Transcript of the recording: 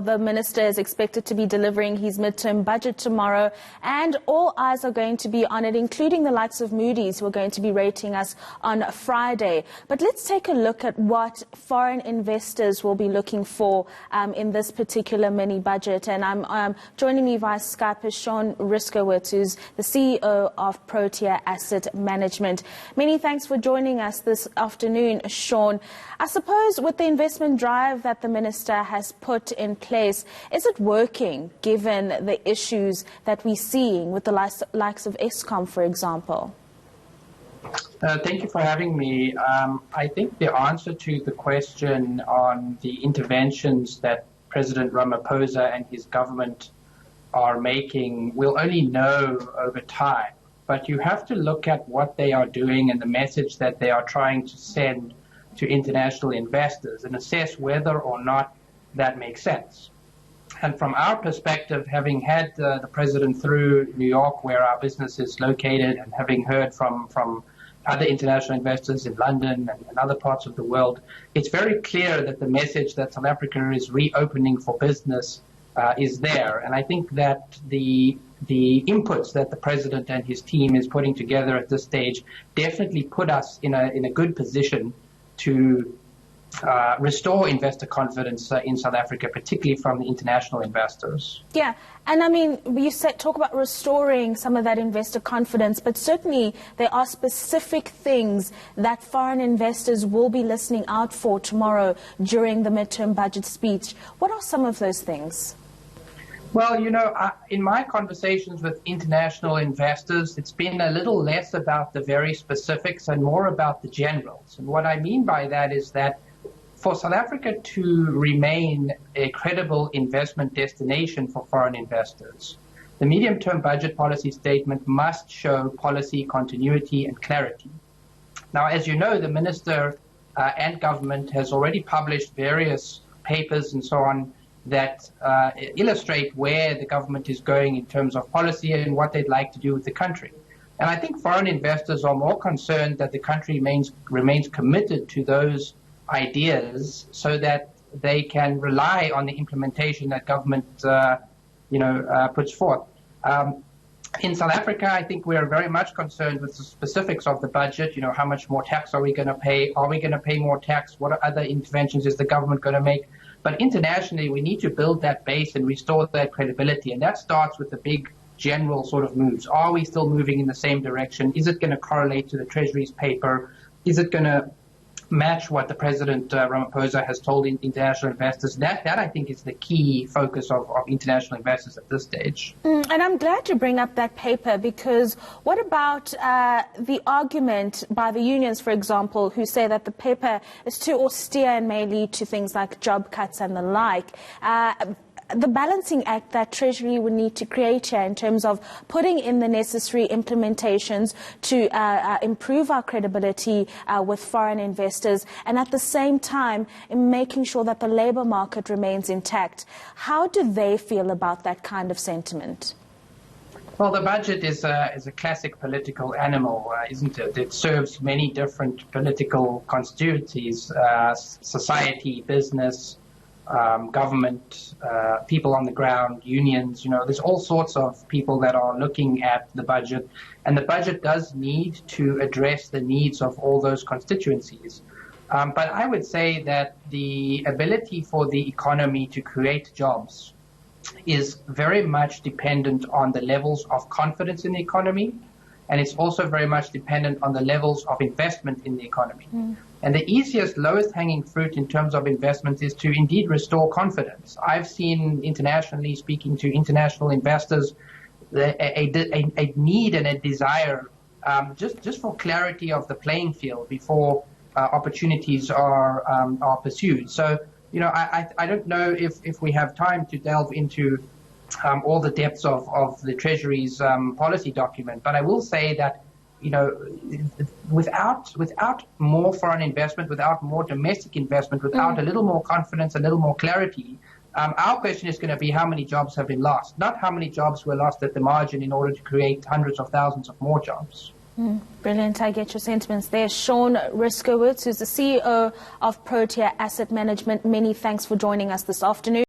The minister is expected to be delivering his midterm budget tomorrow, and all eyes are going to be on it, including the likes of Moody's, who are going to be rating us on Friday. But let's take a look at what foreign investors will be looking for in this particular mini budget. And I'm joining me via Skype is Sean Riskowitz, who's the CEO of Protea Asset Management. Many thanks for joining us this afternoon, Sean. I suppose with the investment drive that the minister has put in place, is it working given the issues that we're seeing with the likes of Eskom, for example? Thank you for having me. I think the answer to the question on the interventions that President Ramaphosa and his government are making, we'll only know over time. But you have to look at what they are doing and the message that they are trying to send to international investors and assess whether or not that makes sense. And from our perspective, having had the president through New York, where our business is located, and having heard from other international investors in London and other parts of the world, it's very clear that the message that South Africa is reopening for business is there. And I think that the inputs that the president and his team is putting together at this stage definitely put us in a good position to restore investor confidence in South Africa, particularly from the international investors. Yeah, and I mean, you talk about restoring some of that investor confidence, but certainly there are specific things that foreign investors will be listening out for tomorrow during the midterm budget speech. What are some of those things? Well, you know, in my conversations with international investors, it's been a little less about the very specifics and more about the generals. And what I mean by that is that for South Africa to remain a credible investment destination for foreign investors, the medium-term budget policy statement must show policy continuity and clarity. Now, as you know, the minister and government has already published various papers and so on that illustrate where the government is going in terms of policy and what they'd like to do with the country. And I think foreign investors are more concerned that the country remains committed to those ideas so that they can rely on the implementation that government puts forth. In South Africa, I think we are very much concerned with the specifics of the budget. You know, how much more tax are we going to pay? Are we going to pay more tax? What other interventions is the government going to make? But internationally, we need to build that base and restore that credibility. And that starts with the big general sort of moves. Are we still moving in the same direction? Is it going to correlate to the Treasury's paper? Is it going to match what the President Ramaphosa has told international investors? That I think is the key focus of international investors at this stage. And I'm glad you bring up that paper, because what about the argument by the unions, for example, who say that the paper is too austere and may lead to things like job cuts and the like? The balancing act that Treasury would need to create here in terms of putting in the necessary implementations to improve our credibility with foreign investors, and at the same time in making sure that the labour market remains intact. How do they feel about that kind of sentiment? Well, the budget is a classic political animal, isn't it? It serves many different political constituencies, society, business, government, people on the ground, unions. You know, there's all sorts of people that are looking at the budget, and the budget does need to address the needs of all those constituencies. But I would say that the ability for the economy to create jobs is very much dependent on the levels of confidence in the economy, and it's also very much dependent on the levels of investment in the economy. And the easiest, lowest hanging fruit in terms of investment is to indeed restore confidence. I've seen internationally, speaking to international investors, a need and a desire just for clarity of the playing field before opportunities are pursued. So, you know, I don't know if we have time to delve into all the depths of the Treasury's policy document, but I will say that, you know, without more foreign investment, without more domestic investment, without a little more confidence, a little more clarity, our question is going to be how many jobs have been lost, not how many jobs were lost at the margin in order to create hundreds of thousands of more jobs. Brilliant. I get your sentiments there. Sean Riskowitz, who's the CEO of Protea Asset Management, many thanks for joining us this afternoon.